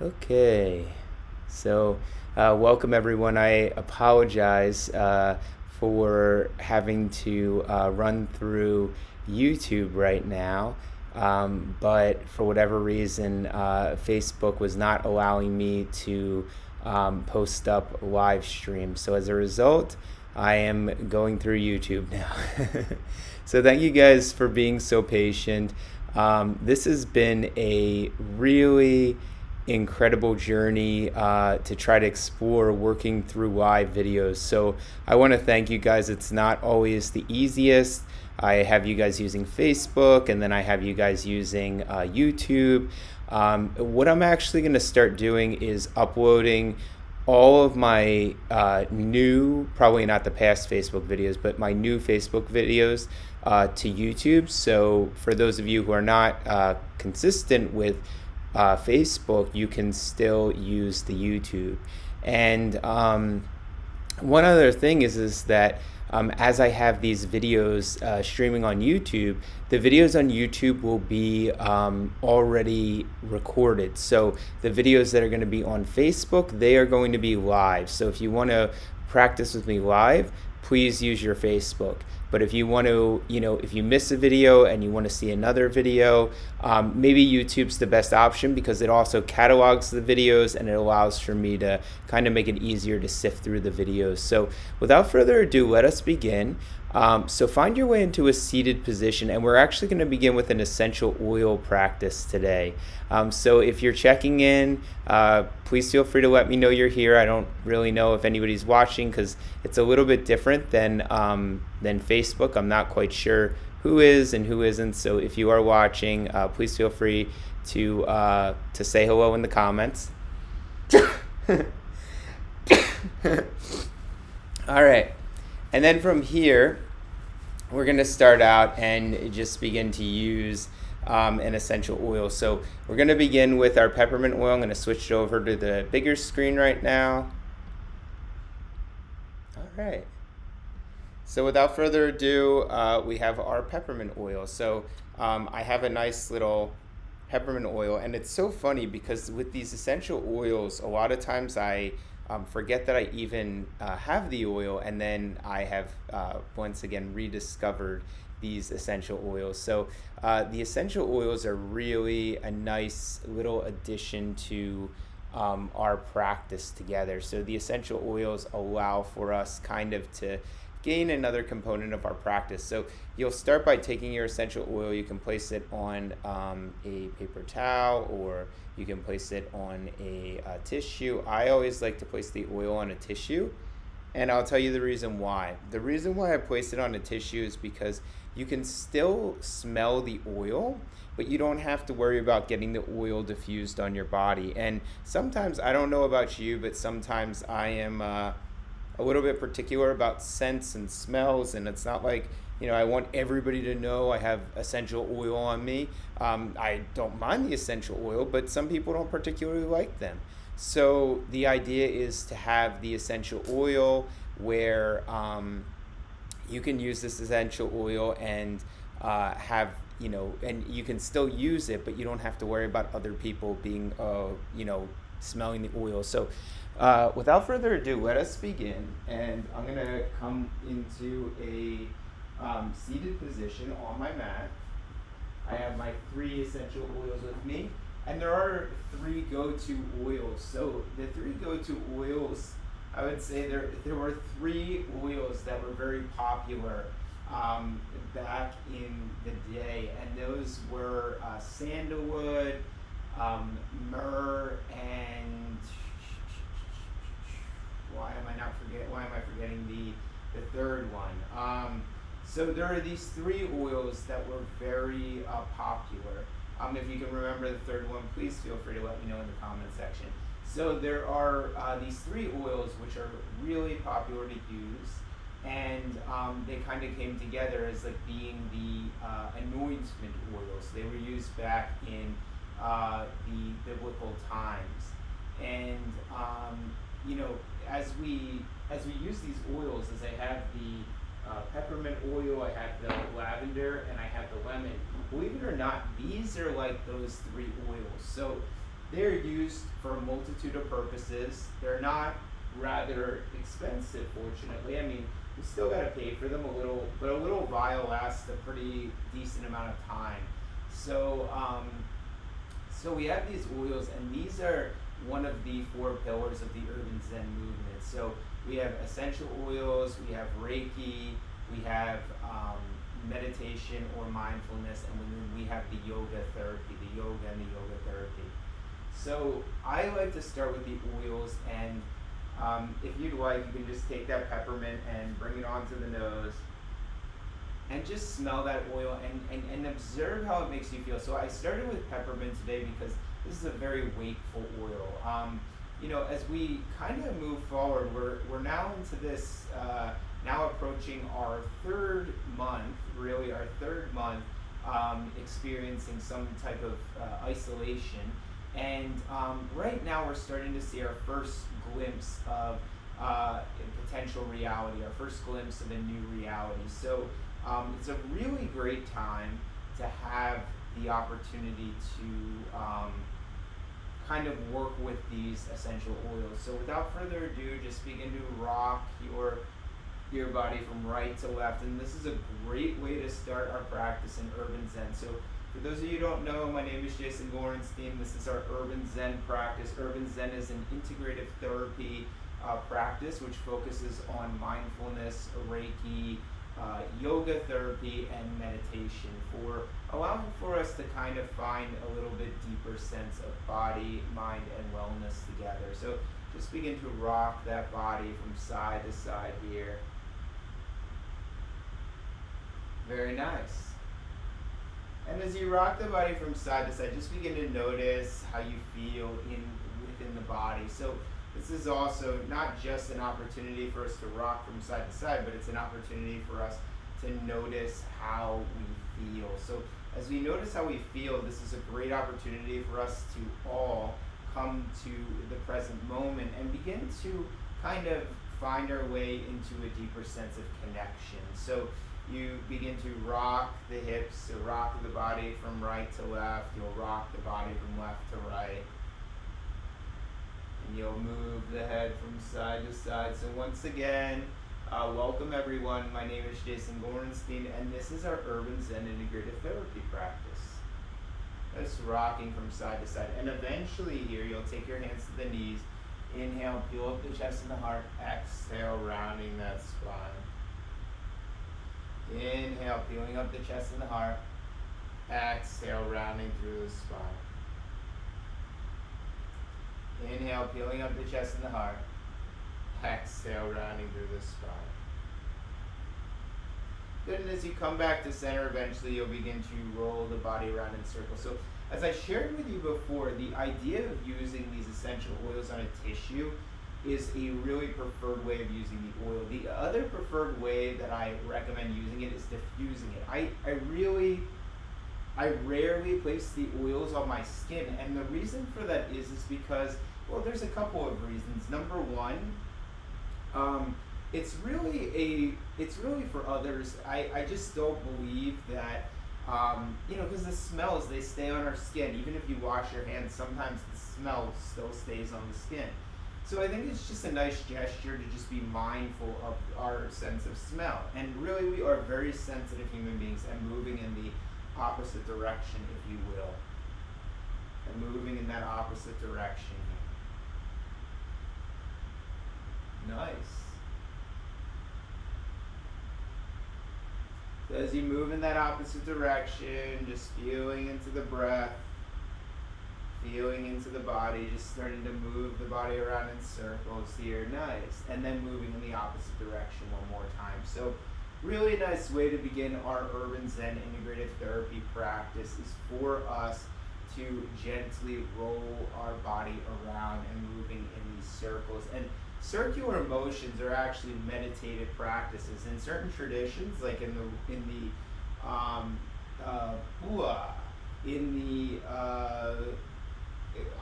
Okay, so welcome everyone. I apologize for having to run through YouTube right now, but for whatever reason, Facebook was not allowing me to post up live streams. So as a result, I am going through YouTube now. So thank you guys for being so patient. This has been a really incredible journey to try to explore working through live videos. So I want to thank you guys. It's not always the easiest. I have you guys using Facebook, and then I have you guys using YouTube. What I'm actually going to start doing is uploading all of my new, probably not the past Facebook videos, but my new Facebook videos to YouTube. So for those of you who are not consistent with Facebook, you can still use the YouTube. And one other thing is that as I have these videos streaming on YouTube, the videos on YouTube will be already recorded. So the videos that are going to be on Facebook, they are going to be live. So if you want to practice with me live, please use your Facebook. But if you want to, if you miss a video and you want to see another video, maybe YouTube's the best option because it also catalogs the videos and it allows for me to kind of make it easier to sift through the videos. So without further ado, let us begin. So find your way into a seated position, and we're actually going to begin with an essential oil practice today. So if you're checking in, please feel free to let me know you're here. I don't really know if anybody's watching because it's a little bit different than Facebook. I'm not quite sure who is and who isn't. So if you are watching, please feel free to say hello in the comments. All right. And then from here, we're going to start out and just begin to use an essential oil. So we're going to begin with our peppermint oil. I'm going to switch it over to the bigger screen right now. All right. So without further ado, we have our peppermint oil. So I have a nice little peppermint oil, and it's so funny because with these essential oils, a lot of times I forget that I even have the oil, and then I have once again rediscovered these essential oils. So the essential oils are really a nice little addition to our practice together. So the essential oils allow for us kind of to gain another component of our practice. So you'll start by taking your essential oil. You can place it on a paper towel, or you can place it on a tissue. I always like to place the oil on a tissue, and I'll tell you the reason why. The reason why I place it on a tissue is because you can still smell the oil, but you don't have to worry about getting the oil diffused on your body. And sometimes, I don't know about you, but sometimes I am a little bit particular about scents and smells, and it's not like I want everybody to know I have essential oil on me. I don't mind the essential oil, but some people don't particularly like them. So the idea is to have the essential oil where you can use this essential oil and have and you can still use it, but you don't have to worry about other people being smelling the oil. So without further ado, let us begin. And I'm going to come into a seated position on my mat. I have my 3 essential oils with me. And there are 3 go-to oils. So the 3 go-to oils, I would say there were 3 oils that were very popular back in the day. And those were sandalwood, myrrh, and why am I forgetting the third one? So there are these 3 oils that were very popular. If you can remember the third one, please feel free to let me know in the comment section. So there are these 3 oils which are really popular to use, and they kind of came together as like being the anointment oils. They were used back in the biblical times, and as we use these oils, as I have the peppermint oil, I have the lavender, and I have the lemon. Believe it or not, these are like those 3 oils. So They're used for a multitude of purposes. They're not rather expensive, fortunately. I mean, you still got to pay for them a little, but a little vial lasts a pretty decent amount of time. So, so we have these oils, and these are one of the four pillars of the Urban Zen movement. So we have essential oils, we have Reiki, we have meditation or mindfulness, and then we have the yoga therapy, the yoga and the yoga therapy. So I like to start with the oils, and if you'd like, you can just take that peppermint and bring it onto the nose and just smell that oil and observe how it makes you feel. So I started with peppermint today because this is a very wakeful oil. As we kind of move forward, we're now into this, now approaching our third month, experiencing some type of isolation. And right now we're starting to see our first glimpse of potential reality, our first glimpse of a new reality. So it's a really great time to have the opportunity to kind of work with these essential oils. So without further ado, just begin to rock your body from right to left. And this is a great way to start our practice in Urban Zen. So for those of you who don't know, my name is Jason Gorenstein. This is our Urban Zen practice. Urban Zen is an integrative therapy practice which focuses on mindfulness, Reiki, yoga therapy, and meditation, for allowing for us to kind of find a little bit deeper sense of body, mind, and wellness together. So just begin to rock that body from side to side here. Very nice. And as you rock the body from side to side, just begin to notice how you feel within the body. So this is also not just an opportunity for us to rock from side to side, but it's an opportunity for us to notice how we feel. So as we notice how we feel, this is a great opportunity for us to all come to the present moment and begin to kind of find our way into a deeper sense of connection. So you begin to rock the hips, so rock the body from right to left. You'll rock the body from left to right. And you'll move the head from side to side. So once again, welcome everyone. My name is Jason Gorenstein, and this is our Urban Zen Integrative Therapy practice. That's rocking from side to side. And eventually here, you'll take your hands to the knees. Inhale, peel up the chest and the heart. Exhale, rounding that spine. Inhale, peeling up the chest and the heart. Exhale, rounding through the spine. Inhale, peeling up the chest and the heart. Exhale, rounding through the spine. Good, and as you come back to center, eventually you'll begin to roll the body around in circles. So as I shared with you before, the idea of using these essential oils on a tissue is a really preferred way of using the oil. The other preferred way that I recommend using it is diffusing it. I rarely place the oils on my skin, and the reason for that is because, well, there's a couple of reasons. Number one, it's really for others. I just don't believe that, because the smells, they stay on our skin. Even if you wash your hands, sometimes the smell still stays on the skin. So I think it's just a nice gesture to just be mindful of our sense of smell. And really, we are very sensitive human beings, and moving in the opposite direction, if you will. And moving in that opposite direction here. Nice. So as you move in that opposite direction, just feeling into the breath, feeling into the body, just starting to move the body around in circles here. Nice. And then moving in the opposite direction one more time. So really nice way to begin our Urban Zen Integrative Therapy practice is for us to gently roll our body around and moving in these circles. And circular motions are actually meditative practices in certain traditions, like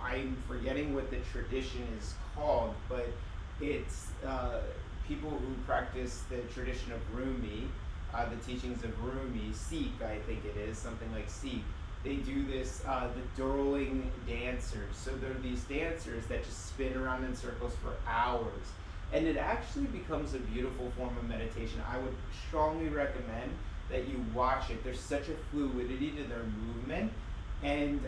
I'm forgetting what the tradition is called, but it's people who practice the tradition of Rumi, the teachings of Rumi, Sikh, I think it is, something like Sikh. they do this, the Durling dancers. So they're these dancers that just spin around in circles for hours. And it actually becomes a beautiful form of meditation. I would strongly recommend that you watch it. There's such a fluidity to their movement. And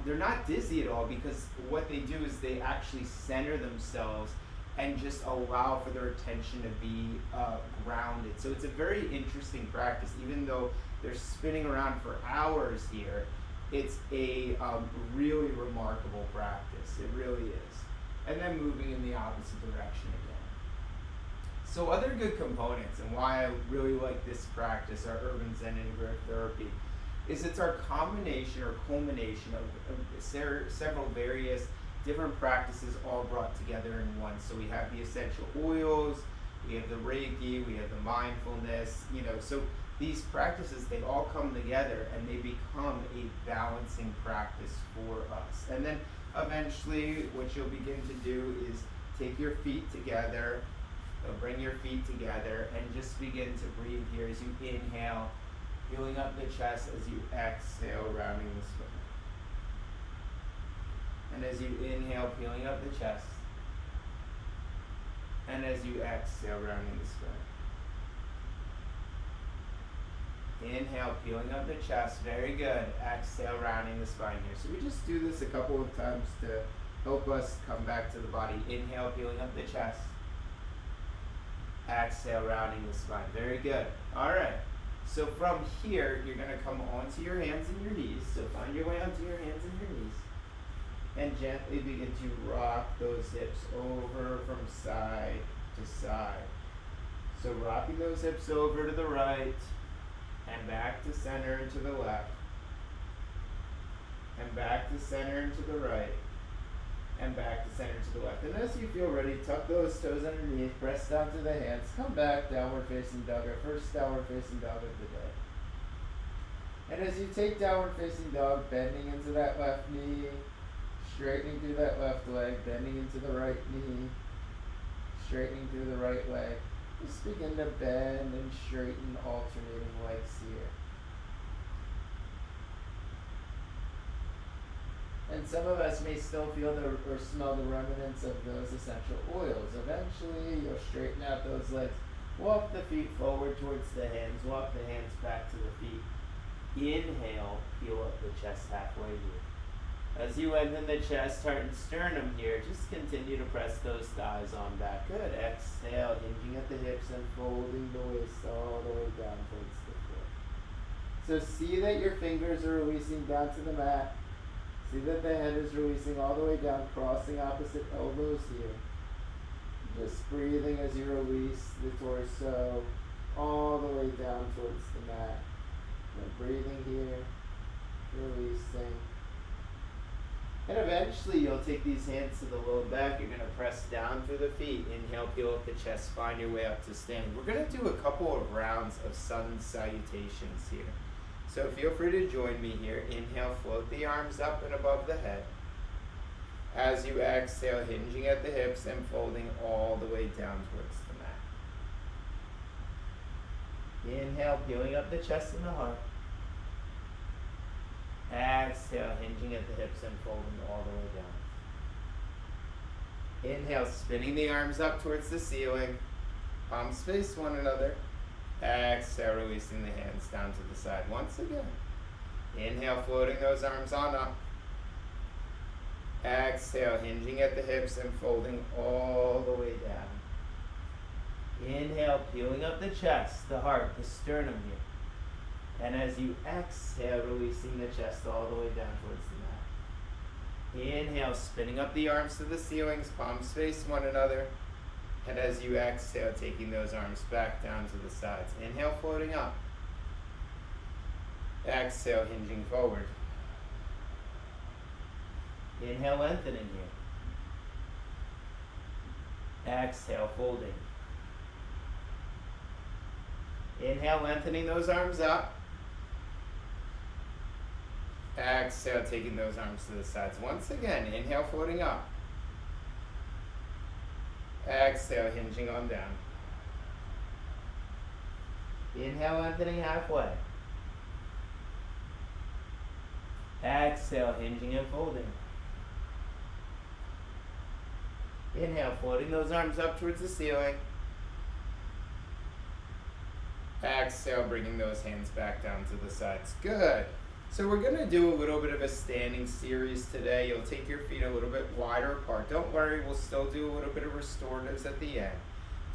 they're not dizzy at all, because what they do is they actually center themselves and just allow for their attention to be grounded. So it's a very interesting practice. Even though they're spinning around for hours here, it's a really remarkable practice. It really is. And then moving in the opposite direction again. So other good components, and why I really like this practice, our Urban Zen integrative therapy, is it's our combination or culmination of several various different practices all brought together in one. So we have the essential oils, we have the Reiki, we have the mindfulness, so these practices, they all come together and they become a balancing practice for us. And then eventually what you'll begin to do is take your feet together, bring your feet together, and just begin to breathe here as you inhale, filling up the chest, as you exhale, rounding the spine. And as you inhale, peeling up the chest. And as you exhale, rounding the spine. Inhale, peeling up the chest. Very good. Exhale, rounding the spine here. So we just do this a couple of times to help us come back to the body. Inhale, peeling up the chest. Exhale, rounding the spine. Very good. All right. So from here, you're going to come onto your hands and your knees. So find your way onto your hands and your knees. And gently begin to rock those hips over from side to side. So rocking those hips over to the right, and back to center and to the left, and back to center and to the right, and back to center to the left. And as you feel ready, tuck those toes underneath, press down to the hands, come back, downward facing dog, our first downward facing dog of the day. And as you take downward facing dog, bending into that left knee, straightening through that left leg, bending into the right knee, straightening through the right leg. Just begin to bend and straighten alternating legs here. And some of us may still feel or smell the remnants of those essential oils. Eventually, you'll straighten out those legs. Walk the feet forward towards the hands. Walk the hands back to the feet. Inhale, peel up the chest halfway here. As you lengthen the chest, heart, and sternum here, just continue to press those thighs on back. Good. Exhale, hinging at the hips and folding the waist all the way down towards the floor. So see that your fingers are releasing down to the mat. See that the head is releasing all the way down, crossing opposite elbows here. Just breathing as you release the torso all the way down towards the mat. And breathing here, releasing. And eventually you'll take these hands to the low back. You're going to press down through the feet. Inhale, peel up the chest, find your way up to standing. We're going to do a couple of rounds of sun salutations here. So feel free to join me here. Inhale, float the arms up and above the head. As you exhale, hinging at the hips and folding all the way down towards the mat. Inhale, peeling up the chest and the heart. Exhale, hinging at the hips and folding all the way down. Inhale, spinning the arms up towards the ceiling. Palms face one another. Exhale, releasing the hands down to the side once again. Inhale, floating those arms on up. Exhale, hinging at the hips and folding all the way down. Inhale, peeling up the chest, the heart, the sternum here. And as you exhale, releasing the chest all the way down towards the mat. Inhale, spinning up the arms to the ceilings, palms face one another. And as you exhale, taking those arms back down to the sides. Inhale, floating up. Exhale, hinging forward. Inhale, lengthening here. Exhale, folding. Inhale, lengthening those arms up. Exhale, taking those arms to the sides. Once again, inhale, floating up. Exhale, hinging on down. Inhale, lengthening halfway. Exhale, hinging and folding. Inhale, floating those arms up towards the ceiling. Exhale, bringing those hands back down to the sides. Good. So we're going to do a little bit of a standing series today. You'll take your feet a little bit wider apart. Don't worry, we'll still do a little bit of restoratives at the end.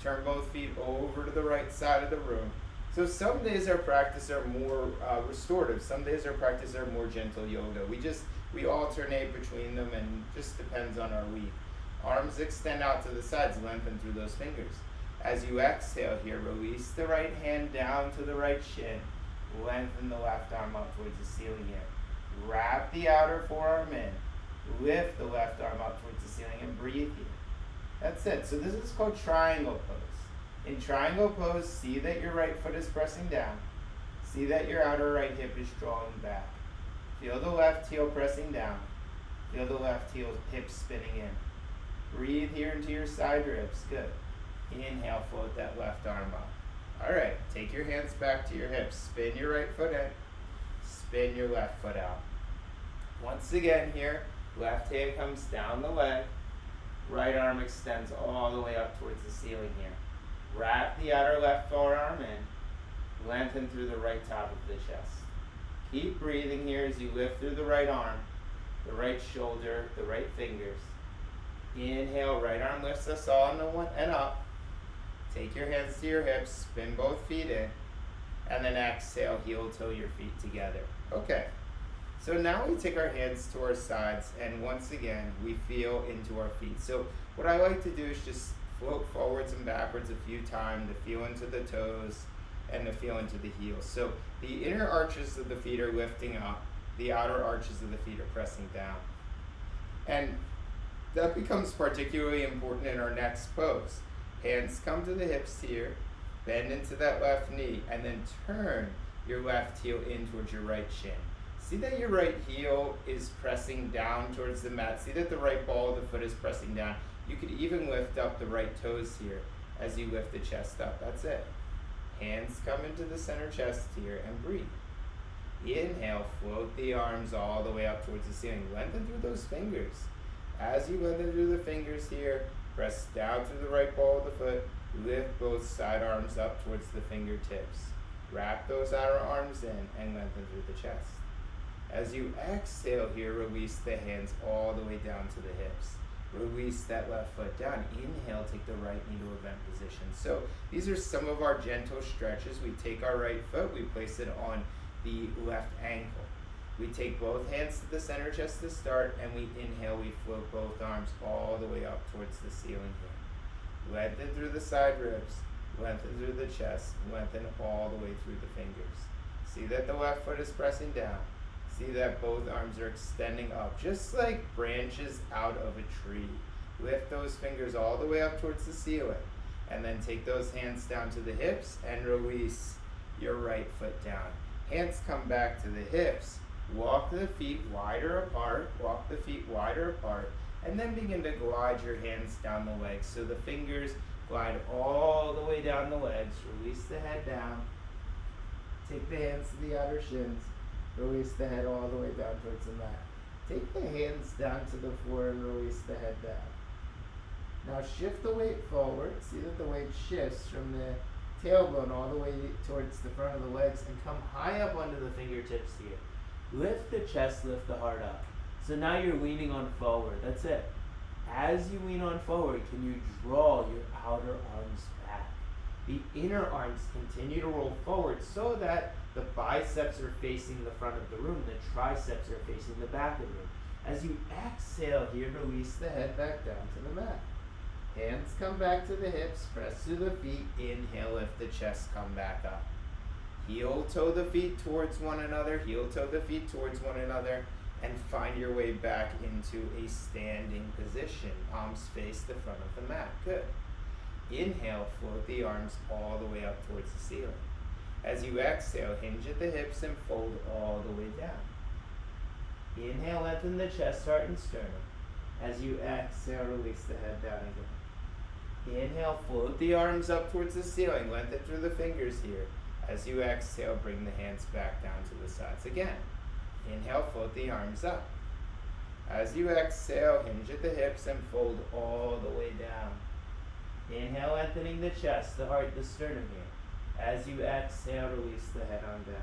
Turn both feet over to the right side of the room. So some days our practice are more restorative. Some days our practice are more gentle yoga. We alternate between them and just depends on our week. Arms extend out to the sides, lengthen through those fingers. As you exhale here, release the right hand down to the right shin. Lengthen the left arm up towards the ceiling here. Wrap the outer forearm in. Lift the left arm up towards the ceiling and breathe here. That's it. So this is called triangle pose. In triangle pose, see that your right foot is pressing down. See that your outer right hip is drawing back. Feel the left heel pressing down. Feel the left hip spinning in. Breathe here into your side ribs. Good. Inhale, float that left arm up. All right, take your hands back to your hips. Spin your right foot in. Spin your left foot out. Once again here, left hand comes down the leg. Right arm extends all the way up towards the ceiling here. Wrap the outer left forearm in. Lengthen through the right top of the chest. Keep breathing here as you lift through the right arm, the right shoulder, the right fingers. Inhale, right arm lifts us all and up. Take your hands to your hips, spin both feet in, and then exhale, heel toe your feet together. Okay, so now we take our hands to our sides, and once again, we feel into our feet. So what I like to do is just float forwards and backwards a few times to feel into the toes and to feel into the heels. So the inner arches of the feet are lifting up, the outer arches of the feet are pressing down. And that becomes particularly important in our next pose. Hands come to the hips here, bend into that left knee, and then turn your left heel in towards your right shin. See that your right heel is pressing down towards the mat. See that the right ball of the foot is pressing down. You could even lift up the right toes here as you lift the chest up. That's it. Hands come into the center chest here and breathe. Inhale, float the arms all the way up towards the ceiling. Lengthen through those fingers. As you lengthen through the fingers here, press down through the right ball of the foot. Lift both side arms up towards the fingertips. Wrap those outer arms in and lengthen through the chest. As you exhale here, release the hands all the way down to the hips. Release that left foot down. Inhale, take the right knee to a bent position. So these are some of our gentle stretches. We take our right foot, we place it on the left ankle. We take both hands to the center chest to start, and we inhale, we float both arms all the way up towards the ceiling here. Lengthen through the side ribs, lengthen through the chest, lengthen all the way through the fingers. See that the left foot is pressing down. See that both arms are extending up, just like branches out of a tree. Lift those fingers all the way up towards the ceiling, and then take those hands down to the hips and release your right foot down. Hands come back to the hips. Walk the feet wider apart, and then begin to glide your hands down the legs. So the fingers glide all the way down the legs. Release the head down. Take the hands to the outer shins. Release the head all the way down towards the mat. Take the hands down to the floor and release the head down. Now shift the weight forward. See that the weight shifts from the tailbone all the way towards the front of the legs and come high up onto the fingertips here. Lift the chest, lift the heart up. So now you're leaning on forward. That's it. As you lean on forward, can you draw your outer arms back? The inner arms continue to roll forward so that the biceps are facing the front of the room, the triceps are facing the back of the room. As you exhale here, release the head back down to the mat. Hands come back to the hips, press through the feet, inhale, lift the chest, come back up. Heel toe the feet towards one another, heel toe the feet towards one another, and find your way back into a standing position. Palms face the front of the mat. Good. Inhale, float the arms all the way up towards the ceiling. As you exhale, hinge at the hips and fold all the way down. Inhale, lengthen the chest, heart, and sternum. As you exhale, release the head down again. Inhale, float the arms up towards the ceiling. Lengthen through the fingers here. As you exhale, bring the hands back down to the sides again. Inhale, float the arms up. As you exhale, hinge at the hips and fold all the way down. Inhale, lengthening the chest, the heart, the sternum here. As you exhale, release the head on down.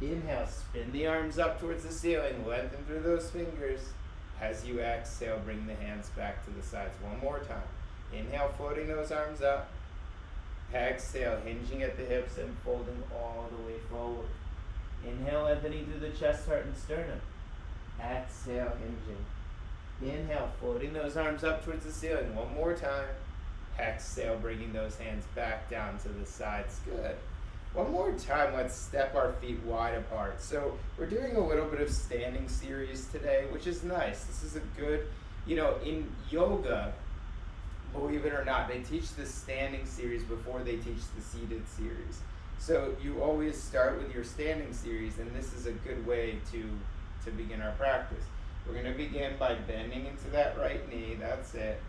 Inhale, spin the arms up towards the ceiling, lengthen through those fingers. As you exhale, bring the hands back to the sides. One more time. Inhale, floating those arms up. Exhale, hinging at the hips and folding all the way forward. Inhale, lengthening through the chest, heart, and sternum. Exhale, hinging. Inhale, floating those arms up towards the ceiling. One more time. Exhale, bringing those hands back down to the sides. Good. One more time, let's step our feet wide apart. So we're doing a little bit of standing series today, which is nice. This is a good, in yoga, believe it or not, they teach the standing series before they teach the seated series. So you always start with your standing series, and this is a good way to begin our practice. We're going to begin by bending into that right knee, that's it,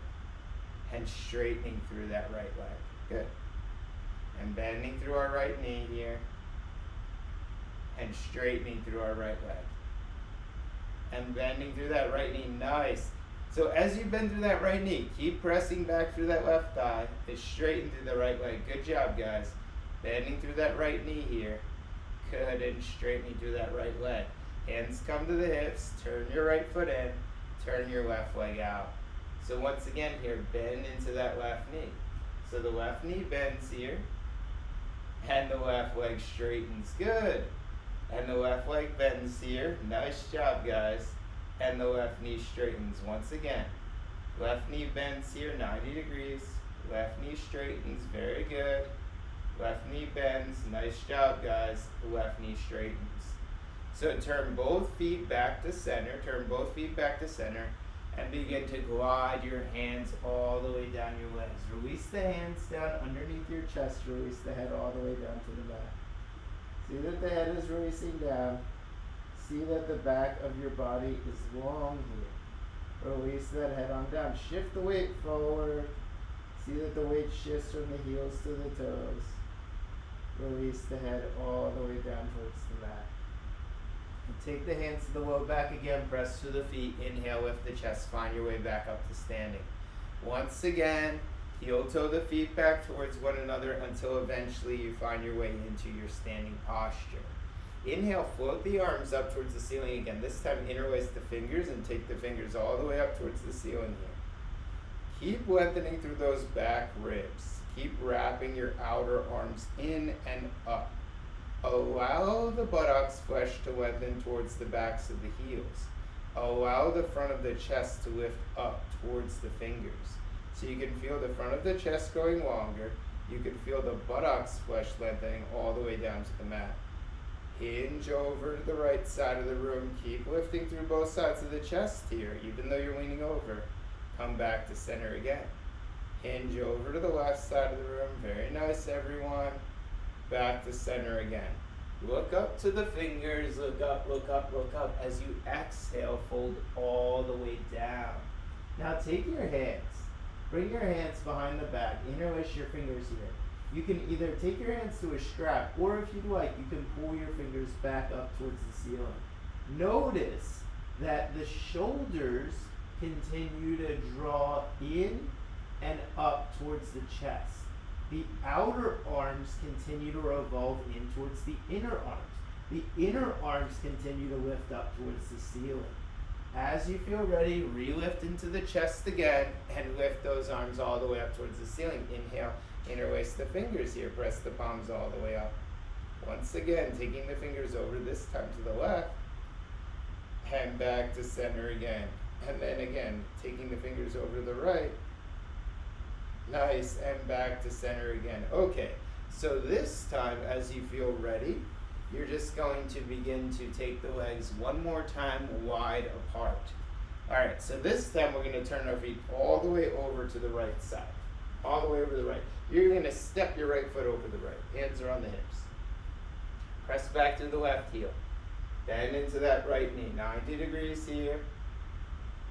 and straightening through that right leg. Good. And bending through our right knee here, and straightening through our right leg. And bending through that right knee, nice. So as you bend through that right knee, keep pressing back through that left thigh, and straighten through the right leg. Good job, guys. Bending through that right knee here. Good, and straightening through that right leg. Hands come to the hips, turn your right foot in, turn your left leg out. So once again here, bend into that left knee. So the left knee bends here, and the left leg straightens. Good. And the left leg bends here. Nice job, guys. And the left knee straightens once again. Left knee bends here, 90 degrees. Left knee straightens, very good. Left knee bends, nice job, guys. Left knee straightens. So turn both feet back to center, and begin to glide your hands all the way down your legs. Release the hands down underneath your chest, release the head all the way down to the back. See that the head is releasing down. See that the back of your body is long here. Release that head on down. Shift the weight forward. See that the weight shifts from the heels to the toes. Release the head all the way down towards the mat. And take the hands to the low back again. Press through the feet. Inhale, lift the chest. Find your way back up to standing. Once again, heel toe the feet back towards one another until eventually you find your way into your standing posture. Inhale, float the arms up towards the ceiling again. This time interlace the fingers and take the fingers all the way up towards the ceiling here. Keep lengthening through those back ribs. Keep wrapping your outer arms in and up. Allow the buttocks flesh to lengthen towards the backs of the heels. Allow the front of the chest to lift up towards the fingers. So you can feel the front of the chest going longer. You can feel the buttocks flesh lengthening all the way down to the mat. Hinge over to the right side of the room. Keep lifting through both sides of the chest here, even though you're leaning over. Come back to center again. Hinge over to the left side of the room. Very nice, everyone. Back to center again. Look up to the fingers. Look up, look up, look up. As you exhale, fold all the way down. Now take your hands. Bring your hands behind the back. Interlace your fingers here. You can either take your hands to a strap, or if you'd like, you can pull your fingers back up towards the ceiling. Notice that the shoulders continue to draw in and up towards the chest. The outer arms continue to revolve in towards the inner arms. The inner arms continue to lift up towards the ceiling. As you feel ready, re-lift into the chest again and lift those arms all the way up towards the ceiling. Inhale, interlace the fingers here. Press the palms all the way up. Once again, taking the fingers over, this time to the left, and back to center again. And then again, taking the fingers over to the right. Nice, and back to center again. Okay, so this time, as you feel ready, you're just going to begin to take the legs one more time wide apart. All right, so this time we're going to turn our feet all the way over to the right side. All the way over to the right. You're going to step your right foot over the right. Hands are on the hips. Press back to the left heel. Bend into that right knee. 90 degrees here.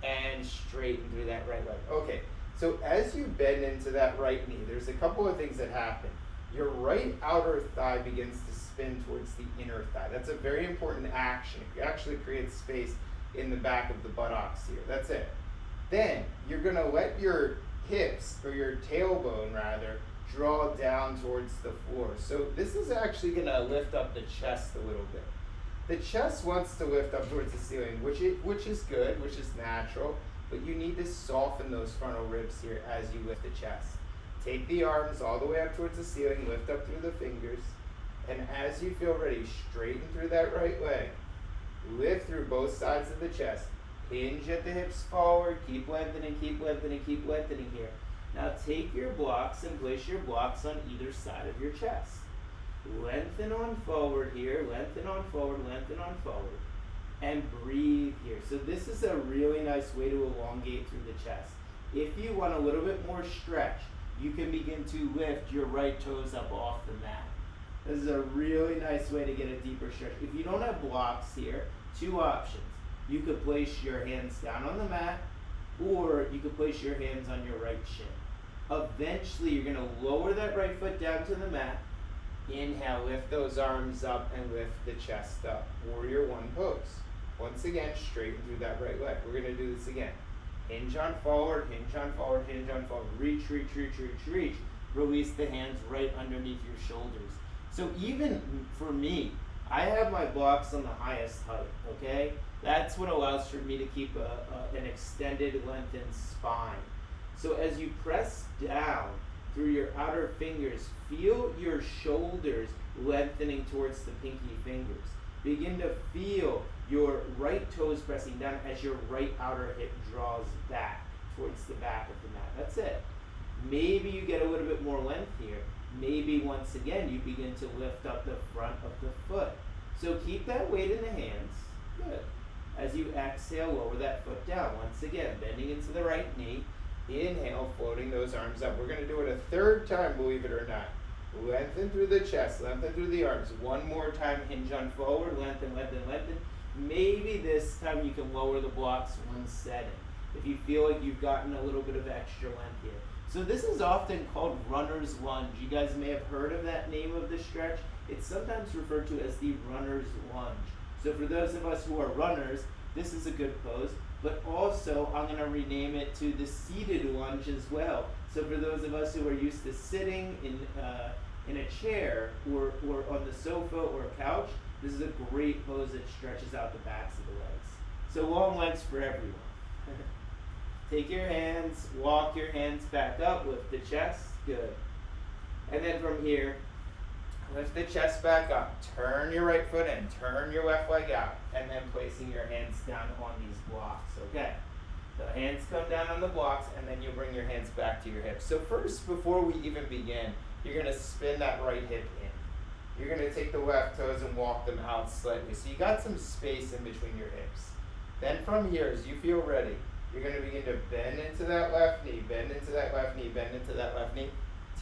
And straighten through that right leg. Okay, so as you bend into that right knee, there's a couple of things that happen. your right outer thigh begins to spin towards the inner thigh. That's a very important action. It actually creates space in the back of the buttocks here. That's it. Then you're gonna let your hips, or your tailbone rather, draw down towards the floor. So this is actually gonna lift up the chest a little bit. The chest wants to lift up towards the ceiling, which is good, which is natural, but you need to soften those frontal ribs here as you lift the chest. Take the arms all the way up towards the ceiling, lift up through the fingers, and as you feel ready, straighten through that right leg. Lift through both sides of the chest. Hinge at the hips forward, keep lengthening, keep lengthening, keep lengthening here. Now take your blocks and place your blocks on either side of your chest. Lengthen on forward here, lengthen on forward, lengthen on forward. And breathe here. So this is a really nice way to elongate through the chest. If you want a little bit more stretch, you can begin to lift your right toes up off the mat. This is a really nice way to get a deeper stretch. If you don't have blocks here, two options. You could place your hands down on the mat, or you could place your hands on your right shin. Eventually, you're gonna lower that right foot down to the mat. Inhale, lift those arms up and lift the chest up. Warrior one pose. Once again, straighten through that right leg. We're gonna do this again. Hinge on forward, hinge on forward, hinge on forward. Reach, reach, reach, reach, reach. Release the hands right underneath your shoulders. So even for me, I have my blocks on the highest height, okay? That's what allows for me to keep an extended, lengthened spine. So as you press down through your outer fingers, feel your shoulders lengthening towards the pinky fingers. Begin to feel your right toes pressing down as your right outer hip draws back towards the back of the mat. That's it. Maybe you get a little bit more length here. Maybe once again you begin to lift up the front of the foot. So keep that weight in the hands. Good. As you exhale, lower that foot down. Once again, bending into the right knee. Inhale, floating those arms up. We're going to do it a third time, believe it or not. Lengthen through the chest, lengthen through the arms. One more time, hinge on forward, lengthen, lengthen, lengthen. Maybe this time you can lower the blocks one setting if you feel like you've gotten a little bit of extra length here. So this is often called runner's lunge. You guys may have heard of that name of the stretch. It's sometimes referred to as the runner's lunge. So for those of us who are runners, this is a good pose. But also, I'm going to rename it to the seated lunge as well. So for those of us who are used to sitting in a chair or on the sofa or a couch, this is a great pose that stretches out the backs of the legs. So long legs for everyone. Take your hands, walk your hands back up, lift the chest, good. And then from here, lift the chest back up, turn your right foot in, turn your left leg out, and then placing your hands down on these blocks, okay? The hands come down on the blocks, and then you'll bring your hands back to your hips. So first, before we even begin, you're gonna spin that right hip in. You're gonna take the left toes and walk them out slightly. So you got some space in between your hips. Then from here, as you feel ready, you're gonna begin to bend into that left knee, bend into that left knee, bend into that left knee.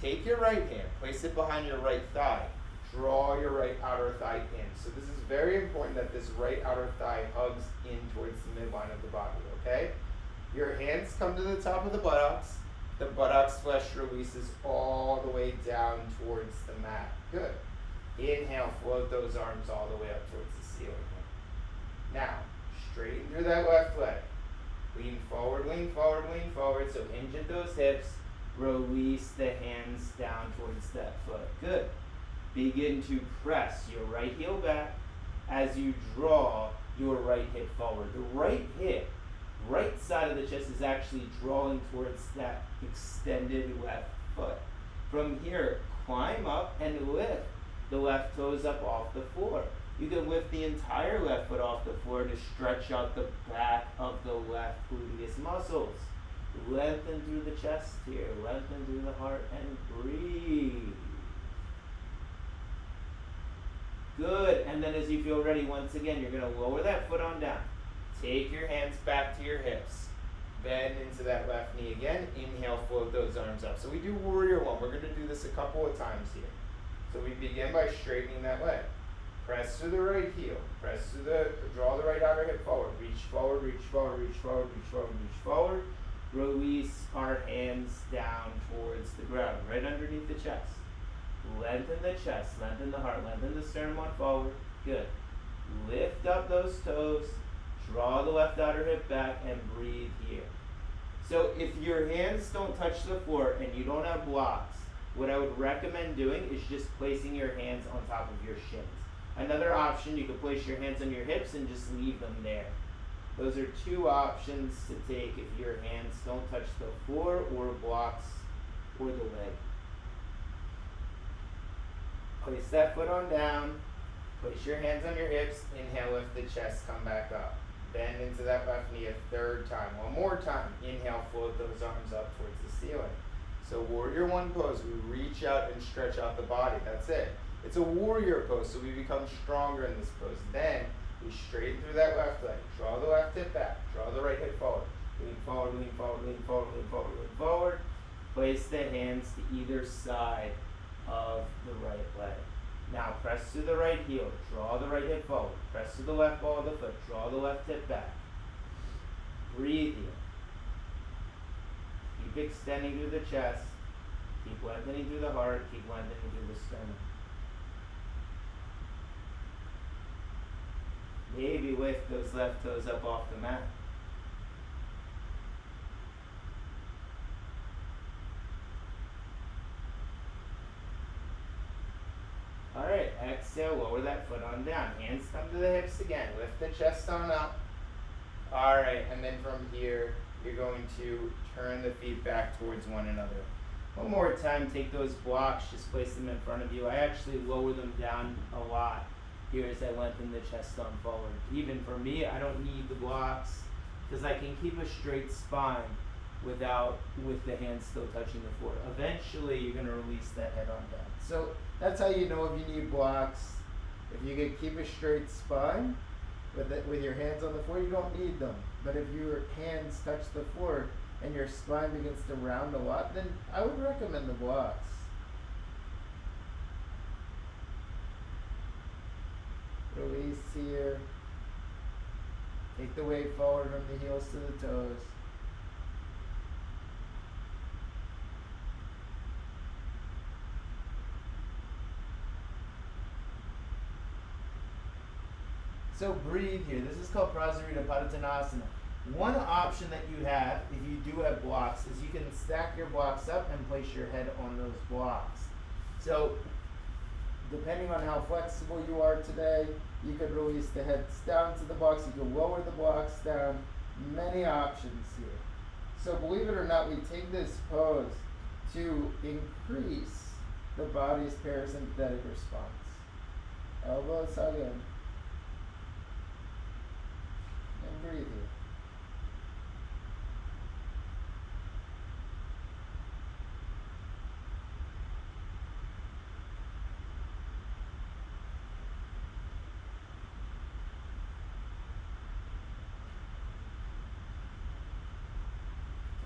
Take your right hand, place it behind your right thigh. Draw your right outer thigh in. So this is very important that this right outer thigh hugs in towards the midline of the body, okay? Your hands come to the top of the buttocks. The buttocks flesh releases all the way down towards the mat. Good. Inhale, float those arms all the way up towards the ceiling. Now, straighten through that left leg. Lean forward, lean forward, lean forward. So hinge at those hips. Release the hands down towards that foot. Good. Begin to press your right heel back as you draw your right hip forward. The right hip, right side of the chest is actually drawing towards that extended left foot. From here, climb up and lift the left toes up off the floor. You can lift the entire left foot off the floor to stretch out the back of the left gluteus muscles. Lengthen through the chest here, lengthen through the heart, and breathe. Good, and then as you feel ready, once again, you're gonna lower that foot on down. Take your hands back to your hips. Bend into that left knee again. Inhale, float those arms up. So we do warrior one. We're gonna do this a couple of times here. So we begin by straightening that leg. Press through the right heel. Draw the right outer hip forward. Reach forward, reach forward, reach forward, reach forward, reach forward. Release our hands down towards the ground, right underneath the chest. Lengthen the chest, lengthen the heart, lengthen the sternum on forward. Good. Lift up those toes, draw the left outer hip back, and breathe here. So if your hands don't touch the floor and you don't have blocks, what I would recommend doing is just placing your hands on top of your shins. Another option, you could place your hands on your hips and just leave them there. Those are two options to take if your hands don't touch the floor or blocks or the leg. Place that foot on down. Place your hands on your hips. Inhale, lift the chest, come back up. Bend into that left knee a third time. One more time. Inhale, float those arms up towards the ceiling. So warrior one pose, we reach out and stretch out the body. That's it. It's a warrior pose, so we become stronger in this pose. Then we straighten through that left leg. Draw the left hip back. Draw the right hip forward. Lean forward, lean forward, lean forward, lean forward, lean forward. Place the hands to either side of the right leg. Now press to the right heel. Draw the right hip forward. Press to the left ball of the foot. Draw the left hip back. Breathe here. Keep extending through the chest. Keep lengthening through the heart. Keep lengthening through the sternum. Maybe lift those left toes up off the mat. Alright, exhale, lower that foot on down. Hands come to the hips again. Lift the chest on up. Alright, and then from here, you're going to turn the feet back towards one another. One more time, take those blocks, just place them in front of you. I actually lower them down a lot here as I lengthen the chest on forward. Even for me, I don't need the blocks because I can keep a straight spine with the hands still touching the floor. Eventually, you're going to release that head on down. So that's how you know if you need blocks. If you can keep a straight spine with your hands on the floor, you don't need them. But if your hands touch the floor and your spine begins to round a lot, then I would recommend the blocks. Release here. Take the weight forward from the heels to the toes. So breathe here. This is called Prasarita Padottanasana. One option that you have, if you do have blocks, is you can stack your blocks up and place your head on those blocks. So depending on how flexible you are today, you could release the heads down to the blocks. You can lower the blocks down. Many options here. So believe it or not, we take this pose to increase the body's parasympathetic response. Elbows hug in. And breathe here.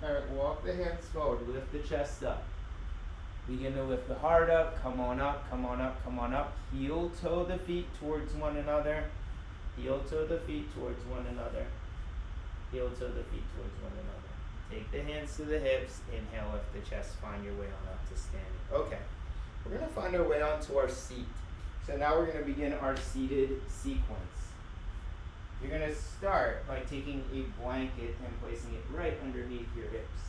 Alright, walk the hands forward, lift the chest up. Begin to lift the heart up, come on up, come on up, come on up. Heel toe the feet towards one another. Heel toe the feet towards one another. Heel toe the feet towards one another. Take the hands to the hips, inhale, lift the chest, find your way on up to standing. Okay, we're going to find our way onto our seat. So now we're going to begin our seated sequence. You're going to start by taking a blanket and placing it right underneath your hips.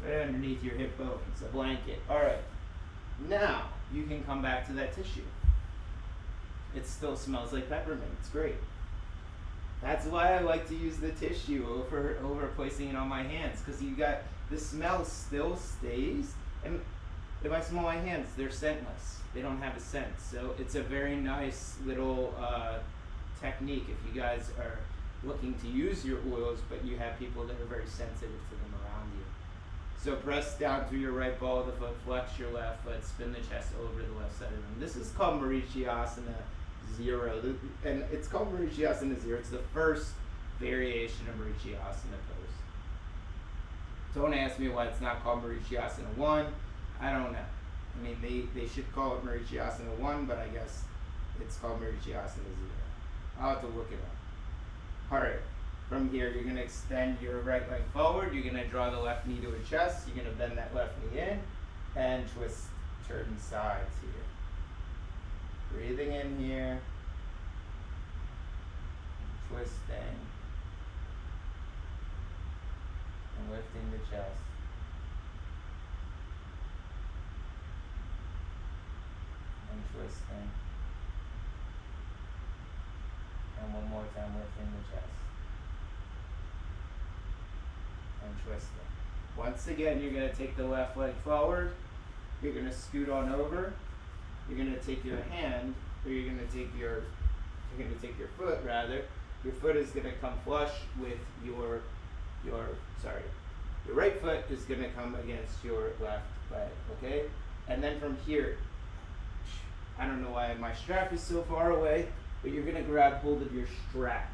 Right underneath your hip bones, a blanket. Alright, now you can come back to that tissue. It still smells like peppermint, it's great. That's why I like to use the tissue over placing it on my hands, because you got, the smell still stays, and if I smell my hands, they're scentless. They don't have a scent, so it's a very nice little technique if you guys are looking to use your oils, but you have people that are very sensitive to them around you. So press down through your right ball of the foot, flex your left foot, spin the chest over the left side of them. This is called Marichyasana 0, and it's called Marichyasana 0. It's the first variation of Marichyasana pose. Don't ask me why it's not called Marichyasana 1. I don't know. I mean, they should call it Marichyasana 1, but I guess it's called Marichyasana 0. I'll have to look it up. Alright, from here you're going to extend your right leg forward. You're going to draw the left knee to a chest. You're going to bend that left knee in and twist turning sides here. Breathing in here, twisting, and lifting the chest. And twisting. And one more time, lifting the chest. And twisting. Once again, you're going to take the left leg forward. You're going to scoot on over. You're going to take your hand, or you're going to take your foot rather. Your foot is going to come flush with your right foot is going to come against your left leg, okay? And then from here, I don't know why my strap is so far away, but you're going to grab hold of your strap.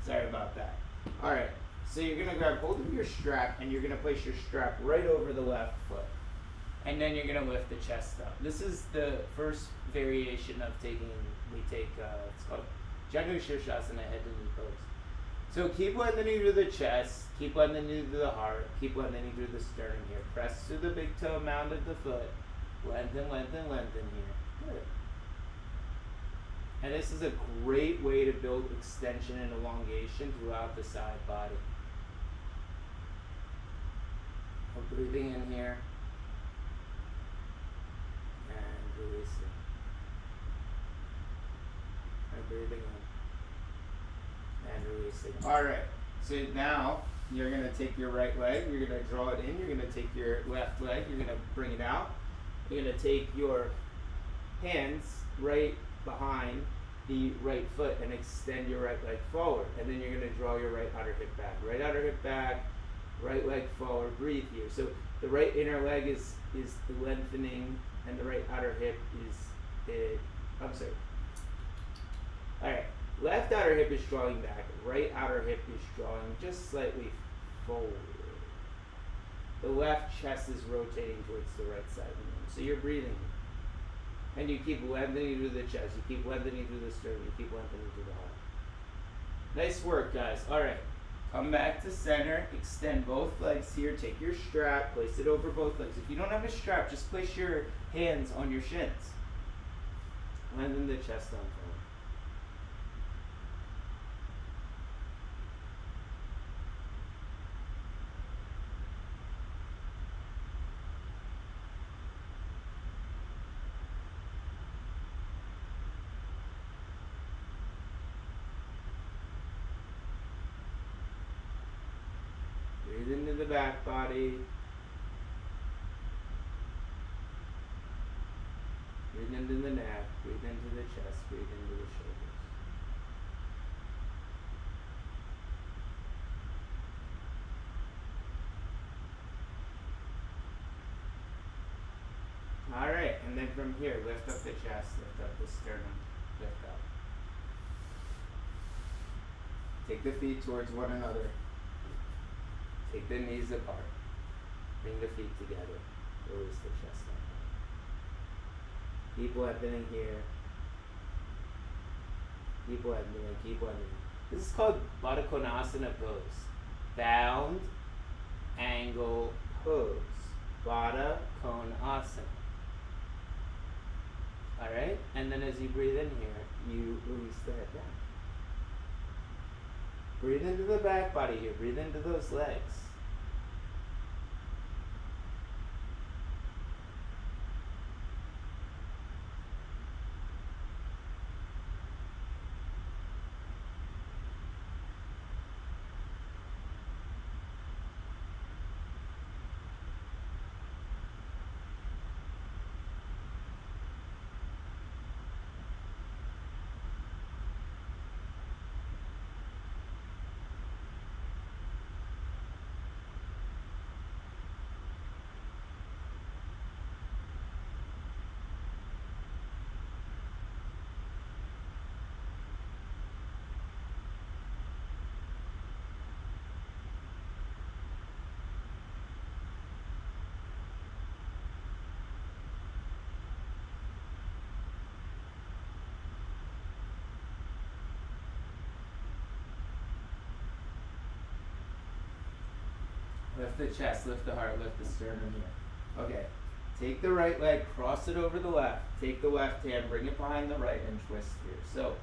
Sorry about that. All right, so you're going to grab hold of your strap, and you're going to place your strap right over the left foot. And then you're going to lift the chest up. This is the first variation of it's called Janu Shirshasana, head to knee pose. So keep letting the knee to the chest, keep letting the knee to the heart, keep letting the knee to the sternum here. Press through the big toe mound of the foot. Lengthen, lengthen, lengthen here. Good. And this is a great way to build extension and elongation throughout the side body. We're breathing in here. And releasing. And breathing in. And releasing. Alright, so now you're going to take your right leg, you're going to draw it in, you're going to take your left leg, you're going to bring it out. You're going to take your hands right behind the right foot and extend your right leg forward. And then you're going to draw your right outer hip back. Right outer hip back, right leg forward. Breathe here. So the right inner leg is lengthening, and the right outer hip All right. Left outer hip is drawing back. Right outer hip is drawing just slightly forward. The left chest is rotating towards the right side of the room. So you're breathing. And you keep lengthening through the chest. You keep lengthening through the sternum. You keep lengthening through the heart. Nice work, guys. All right. Come back to center. Extend both legs here. Take your strap. Place it over both legs. If you don't have a strap, just place your hands on your shins. Lengthen the chest down forward. Breathe into the back body. Breathe into the neck. Breathe into the chest. Breathe into the shoulders. All right, and then from here, lift up the chest, lift up the sternum, lift up. Take the feet towards one another. Take the knees apart. Bring the feet together. Release the chest down. Keep lengthening here. Keep lengthening, keep lengthening. This is called Baddha Konasana pose. Bound, angle, pose. Baddha Konasana. Alright? And then as you breathe in here, you release the head down. Breathe into the back body here. Breathe into those legs. Lift the chest, lift the heart, lift the sternum here. Okay. Take the right leg, cross it over the left. Take the left hand, bring it behind the right, and twist here. So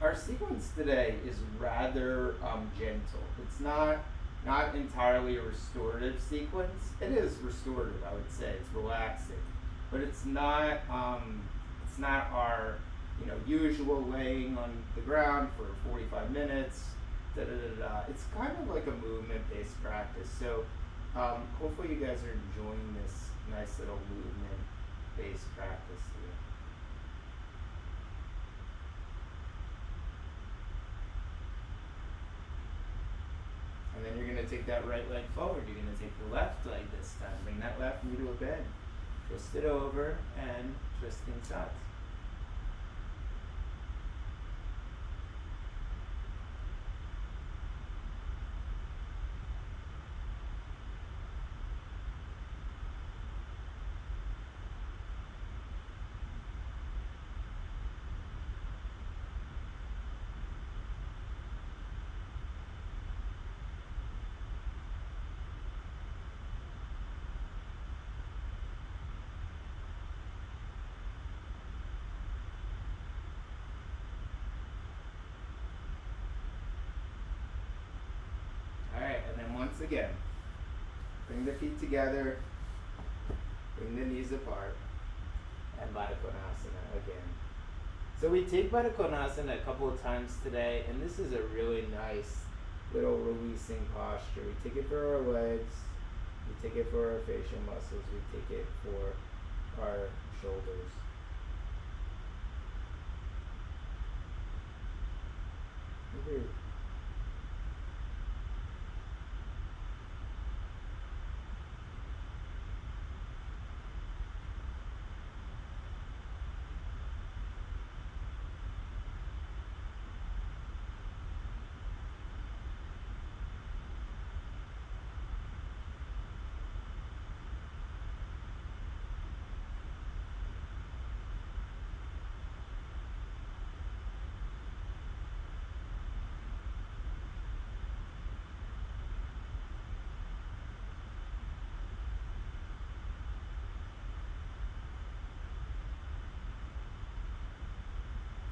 our sequence today is rather gentle. It's not entirely a restorative sequence. It is restorative, I would say. It's relaxing, but it's not our usual laying on the ground for 45 minutes. It's kind of like a movement-based practice. So hopefully you guys are enjoying this nice little movement-based practice here. And then you're going to take that right leg forward. You're going to take the left leg this time. Bring that left knee to a bend. Twist it over and twisting sides. Alright, and then once again, bring the feet together, bring the knees apart, and Baddha Konasana again. So we take Baddha Konasana a couple of times today, and this is a really nice little releasing posture. We take it for our legs, we take it for our facial muscles, we take it for our shoulders. Breathe.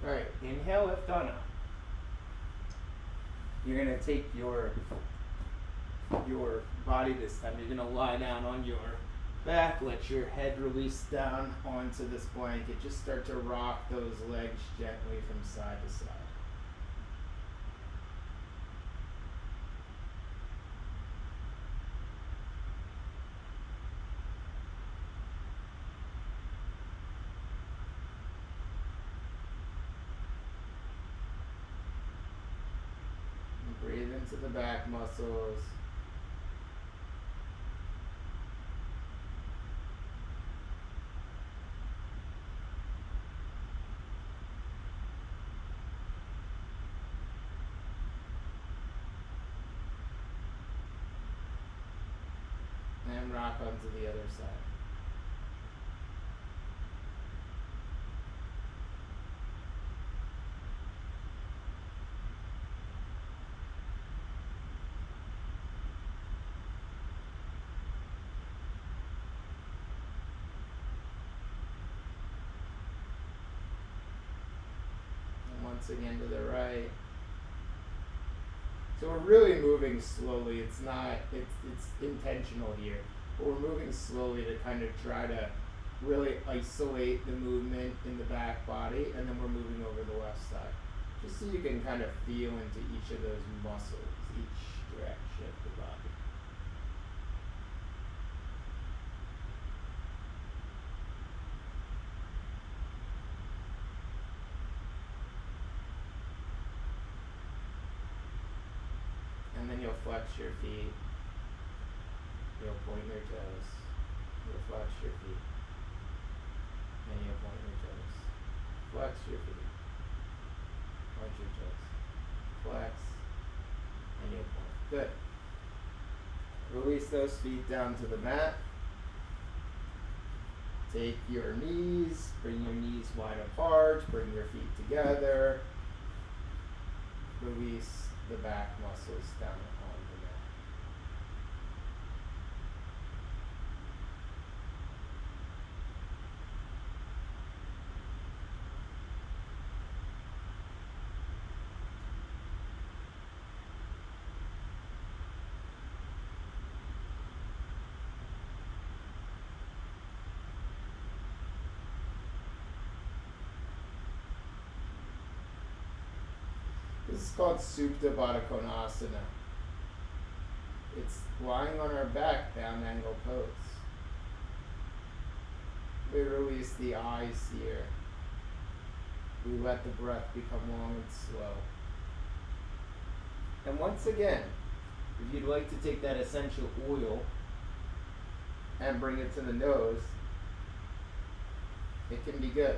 Alright, inhale, lift on up. You're going to take your body this time. You're going to lie down on your back. Let your head release down onto this blanket. Just start to rock those legs gently from side to side. Breathe into the back muscles. And rock onto the other side. Once again to the right. So we're really moving slowly. It's intentional here. But we're moving slowly to kind of try to really isolate the movement in the back body, and then we're moving over the left side. Just so you can kind of feel into each of those muscles, each stretch of the body. And then you'll flex your feet. You'll point your toes. You'll flex your feet. And you'll point your toes. Flex your feet. Point your toes. Flex. And you'll point. Good. Release those feet down to the mat. Take your knees. Bring your knees wide apart. Bring your feet together. Release the back muscles down on the mat. called Supta Baddha Konasana. It's lying on our back, down angle pose. We release the eyes here. We let the breath become long and slow. And once again, if you'd like to take that essential oil and bring it to the nose, it can be good.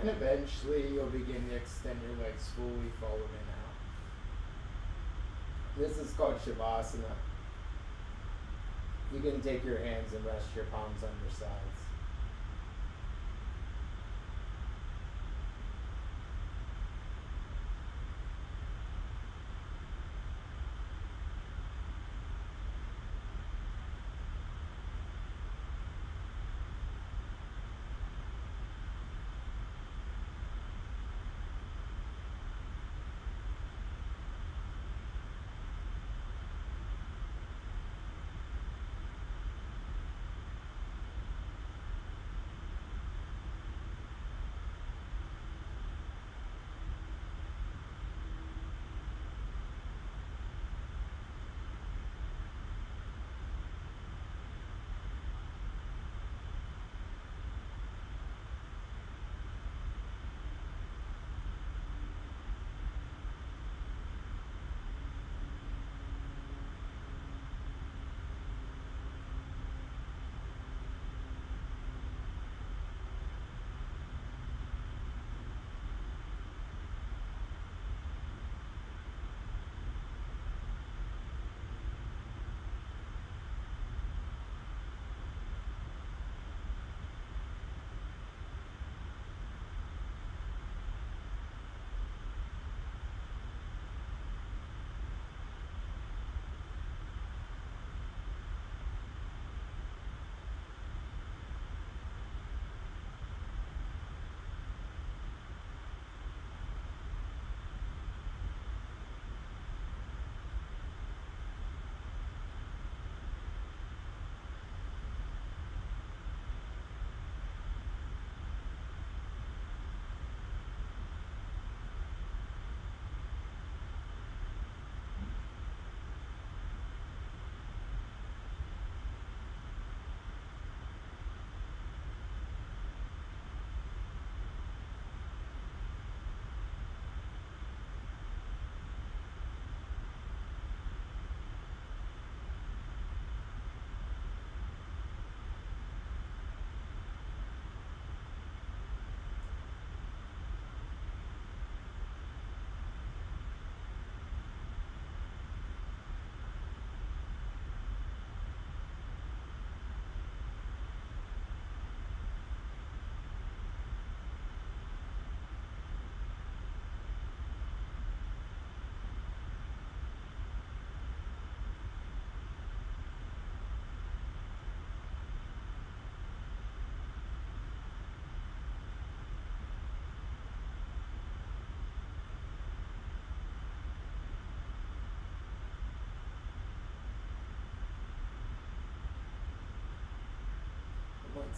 And eventually you'll begin to extend your legs fully forward and out. This is called Shavasana. You can take your hands and rest your palms on your sides.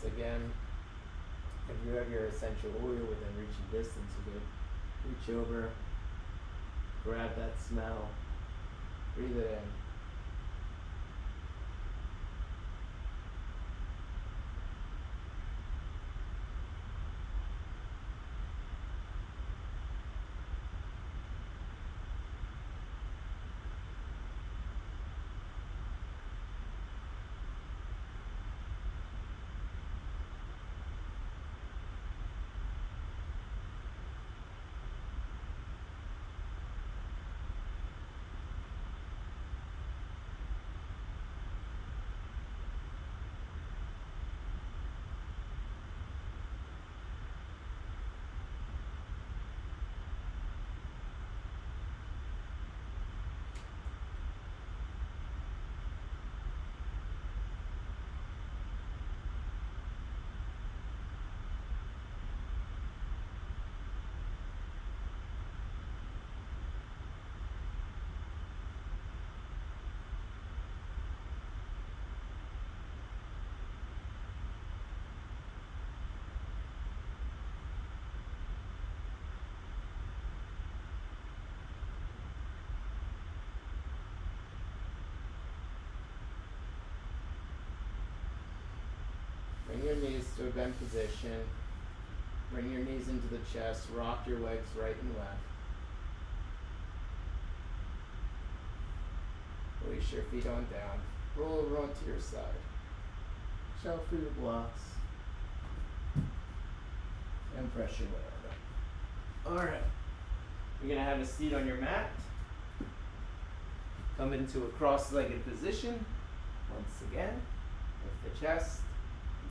again, if you have your essential oil within reaching distance, you could reach over, grab that smell, breathe it in. Bring your knees to a bent position. Bring your knees into the chest. Rock your legs right and left. Release your feet on down. Roll over onto your side. Shuffle your blocks. And press your way over. Alright. You're going to have a seat on your mat. Come into a cross-legged position. Once again, lift the chest.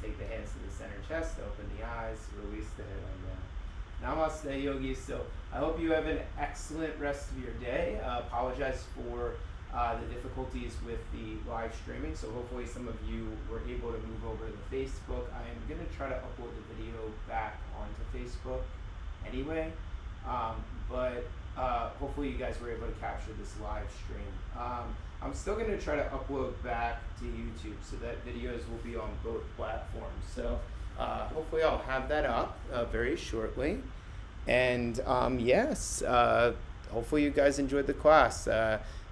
Take the hands to the center chest, open the eyes, release the head on down. Namaste, yogis. So I hope you have an excellent rest of your day. Apologize for the difficulties with the live streaming. So hopefully some of you were able to move over to the Facebook. I am going to try to upload the video back onto Facebook anyway. But hopefully you guys were able to capture this live stream. I'm still going to try to upload back to YouTube so that videos will be on both platforms. So hopefully I'll have that up very shortly. And yes, hopefully you guys enjoyed the class.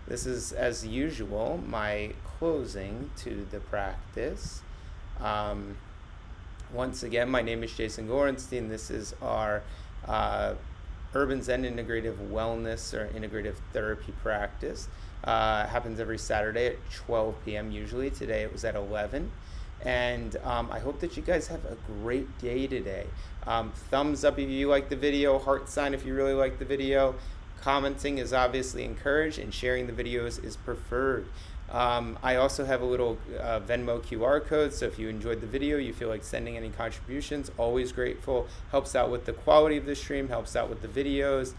This is, as usual, my closing to the practice. Once again, my name is Jason Gorenstein. This is our Urban Zen Integrative Wellness or Integrative Therapy practice. Happens every Saturday at 12 p.m. usually. Today it was at 11. And I hope that you guys have a great day today. Thumbs up if you like the video, heart sign if you really like the video. Commenting is obviously encouraged, and sharing the videos is preferred. I also have a little Venmo QR code, so if you enjoyed the video, you feel like sending any contributions, always grateful. Helps out with the quality of the stream, helps out with the videos.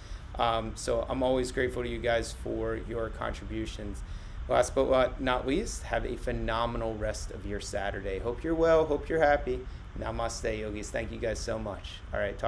So I'm always grateful to you guys for your contributions. Last but not least, have a phenomenal rest of your Saturday. Hope you're well, hope you're happy. Namaste, yogis. Thank you guys so much. All right, talk.